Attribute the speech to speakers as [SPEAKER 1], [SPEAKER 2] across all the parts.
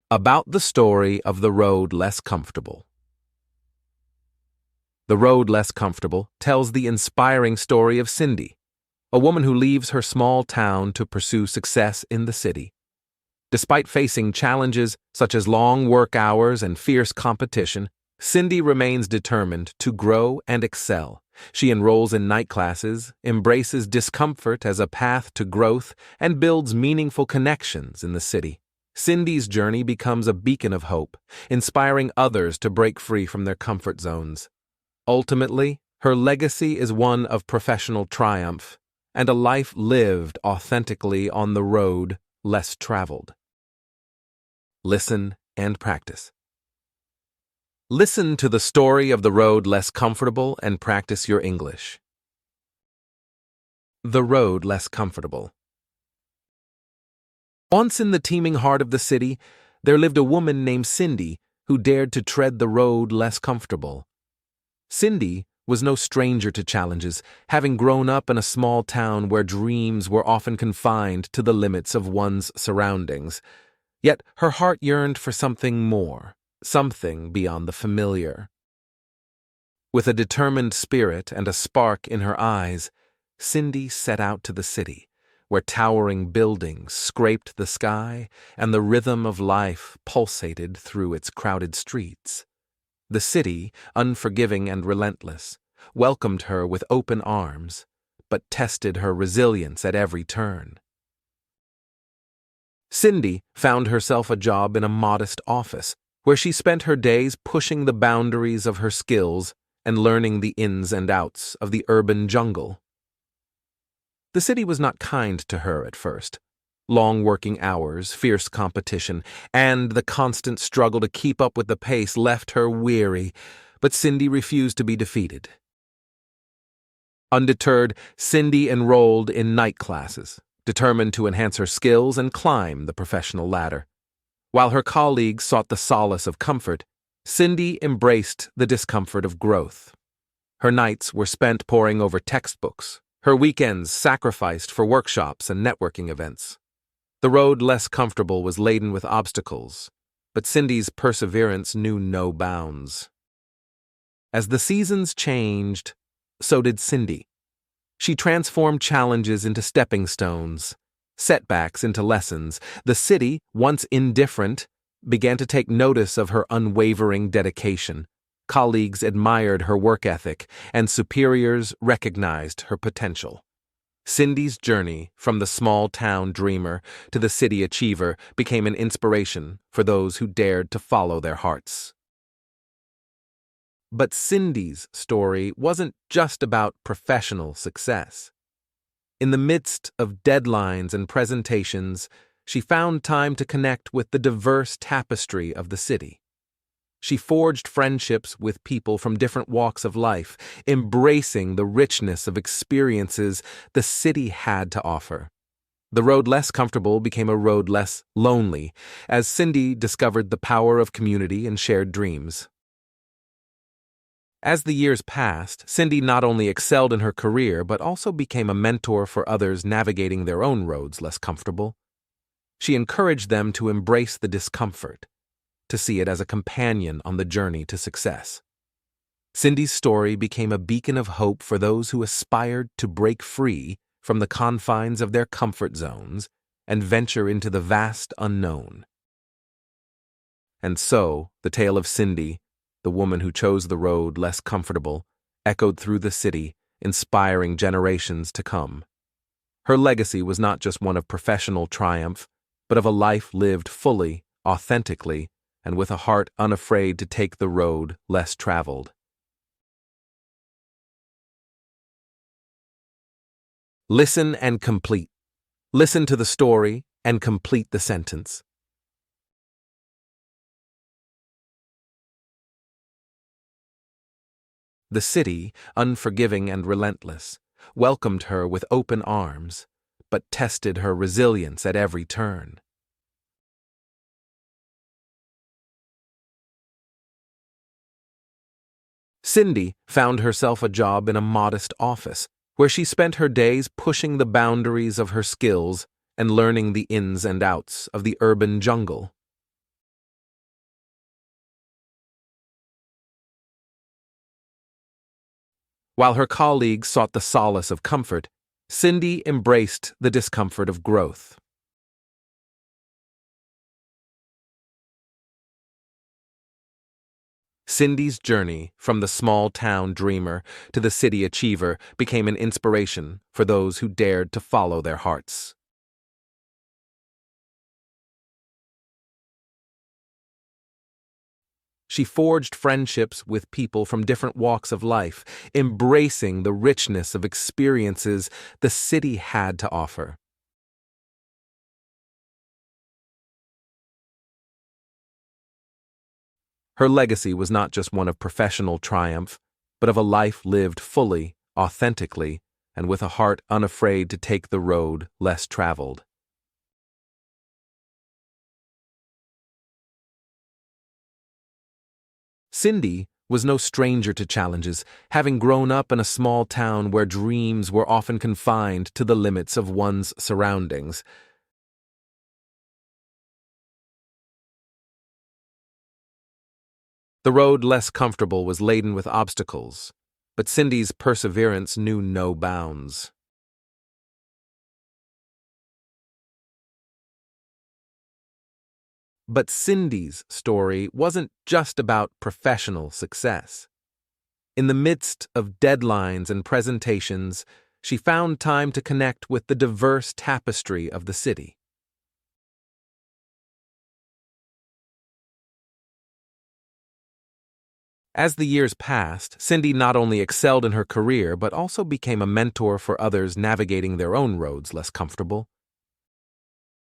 [SPEAKER 1] About the story of the road less comfortable. The Road Less Comfortable tells the inspiring story of Cindy, a woman who leaves her small town to pursue success in the city. Despite facing challenges such as long work hours and fierce competition, Cindy remains determined to grow and excel. She enrolls in night classes, embraces discomfort as a path to growth, and builds meaningful connections in the city. Cindy's journey becomes a beacon of hope, inspiring others to break free from their comfort zones. Ultimately, her legacy is one of professional triumph and a life lived authentically on the road less traveled. Listen and practice. Listen to the story of the road less comfortable and practice your English. The road less comfortable. Once in the teeming heart of the city, there lived a woman named Cindy who dared to tread the road less comfortable. Cindy was no stranger to challenges, having grown up in a small town where dreams were often confined to the limits of one's surroundings. Yet her heart yearned for something more, something beyond the familiar. With a determined spirit and a spark in her eyes, Cindy set out to the city, where towering buildings scraped the sky and the rhythm of life pulsated through its crowded streets. The city, unforgiving and relentless, welcomed her with open arms, but tested her resilience at every turn. Cindy found herself a job in a modest office, where she spent her days pushing the boundaries of her skills and learning the ins and outs of the urban jungle. The city was not kind to her at first. Long working hours, fierce competition, and the constant struggle to keep up with the pace left her weary, but Cindy refused to be defeated. Undeterred, Cindy enrolled in night classes, determined to enhance her skills and climb the professional ladder. While her colleagues sought the solace of comfort, Cindy embraced the discomfort of growth. Her nights were spent poring over textbooks, her weekends sacrificed for workshops and networking events. The road less comfortable was laden with obstacles, but Cindy's perseverance knew no bounds. As the seasons changed, so did Cindy. She transformed challenges into stepping stones, setbacks into lessons. The city, once indifferent, began to take notice of her unwavering dedication. Colleagues admired her work ethic, and superiors recognized her potential. Cindy's journey from the small-town dreamer to the city achiever became an inspiration for those who dared to follow their hearts. But Cindy's story wasn't just about professional success. In the midst of deadlines and presentations, she found time to connect with the diverse tapestry of the city. She forged friendships with people from different walks of life, embracing the richness of experiences the city had to offer. The road less comfortable became a road less lonely, as Cindy discovered the power of community and shared dreams. As the years passed, Cindy not only excelled in her career but also became a mentor for others navigating their own roads less comfortable. She encouraged them to embrace the discomfort, to see it as a companion on the journey to success. Cindy's story became a beacon of hope for those who aspired to break free from the confines of their comfort zones and venture into the vast unknown. And so, the tale of Cindy, the woman who chose the road less comfortable, echoed through the city, inspiring generations to come. Her legacy was not just one of professional triumph, but of a life lived fully, authentically, and with a heart unafraid to take the road less traveled. Listen and complete. Listen to the story and complete the sentence. The city, unforgiving and relentless, welcomed her with open arms, but tested her resilience at every turn. Cindy found herself a job in a modest office, where she spent her days pushing the boundaries of her skills and learning the ins and outs of the urban jungle. While her colleagues sought the solace of comfort, Cindy embraced the discomfort of growth. Cindy's journey from the small-town dreamer to the city achiever became an inspiration for those who dared to follow their hearts. She forged friendships with people from different walks of life, embracing the richness of experiences the city had to offer. Her legacy was not just one of professional triumph, but of a life lived fully, authentically, and with a heart unafraid to take the road less traveled. Cindy was no stranger to challenges, having grown up in a small town where dreams were often confined to the limits of one's surroundings. The road less comfortable was laden with obstacles, but Cindy's perseverance knew no bounds. But Cindy's story wasn't just about professional success. In the midst of deadlines and presentations, she found time to connect with the diverse tapestry of the city. As the years passed, Cindy not only excelled in her career but also became a mentor for others navigating their own roads less comfortable.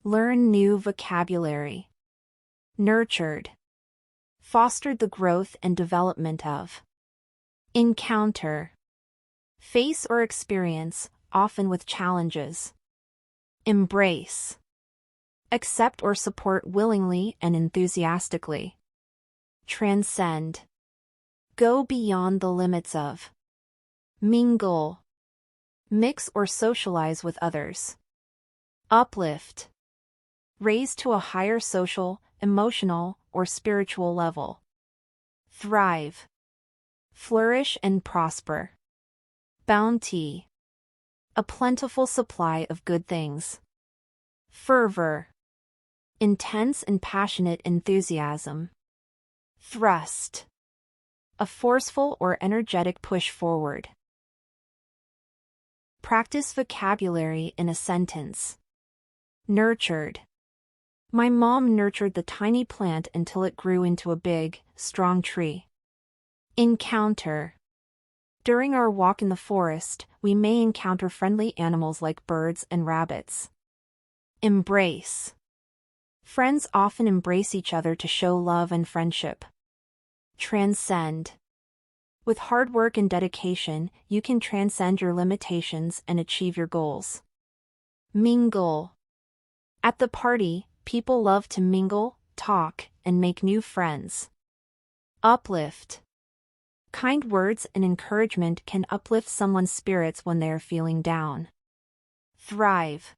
[SPEAKER 2] Learn new vocabulary. Nurtured. Fostered the growth and development of. Encounter. Face or experience, often with challenges. Embrace. Accept or support willingly and enthusiastically. Transcend. Go beyond the limits of. Mingle. Mix or socialize with others. Uplift. Raise to a higher social, emotional, or spiritual level. Thrive. Flourish and prosper. Bounty. A plentiful supply of good things. Fervor. Intense and passionate enthusiasm. Thrust. A forceful or energetic push forward. Practice vocabulary in a sentence. Nurtured. My mom nurtured the tiny plant until it grew into a big, strong tree. Encounter. During our walk in the forest, we may encounter friendly animals like birds and rabbits. Embrace. Friends often embrace each other to show love and friendship. Transcend. With hard work and dedication, you can transcend your limitations and achieve your goals. Mingle. At the party, people love to mingle, talk, and make new friends. Uplift. Kind words and encouragement can uplift someone's spirits when they are feeling down. Thrive.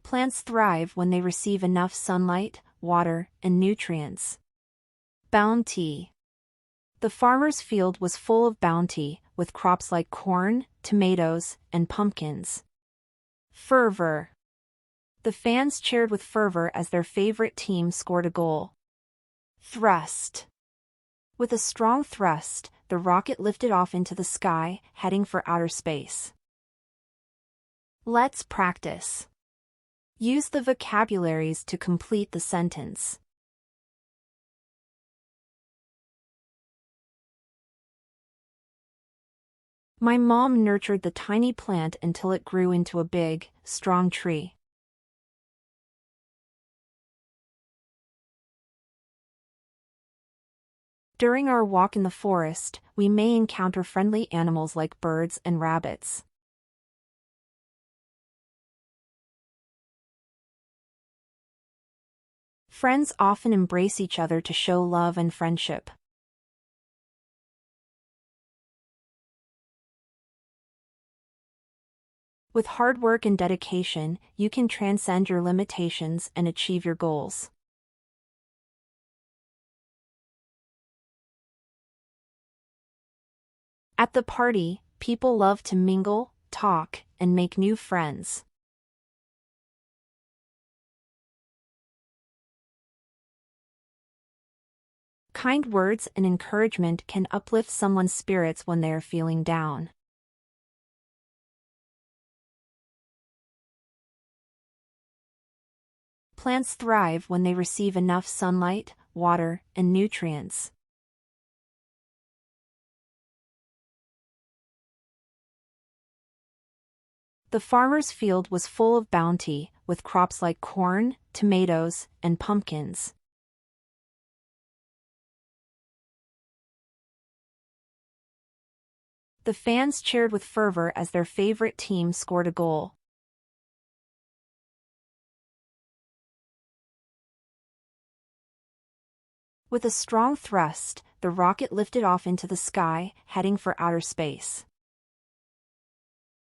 [SPEAKER 2] Plants thrive when they receive enough sunlight, water, and nutrients. Bounty. The farmer's field was full of bounty, with crops like corn, tomatoes, and pumpkins. Fervor. The fans cheered with fervor as their favorite team scored a goal. Thrust. With a strong thrust, the rocket lifted off into the sky, heading for outer space. Let's practice. Use the vocabularies to complete the sentence. My mom nurtured the tiny plant until it grew into a big, strong tree. During our walk in the forest, we may encounter friendly animals like birds and rabbits. Friends often embrace each other to show love and friendship. With hard work and dedication, you can transcend your limitations and achieve your goals. At the party, People love to mingle, talk, and make new friends. Kind words and encouragement can uplift someone's spirits when they are feeling down. Plants thrive when they receive enough sunlight, water, and nutrients. The farmer's field was full of bounty, with crops like corn, tomatoes, and pumpkins. The fans cheered with fervor as their favorite team scored a goal. With a strong thrust, the rocket lifted off into the sky, heading for outer space.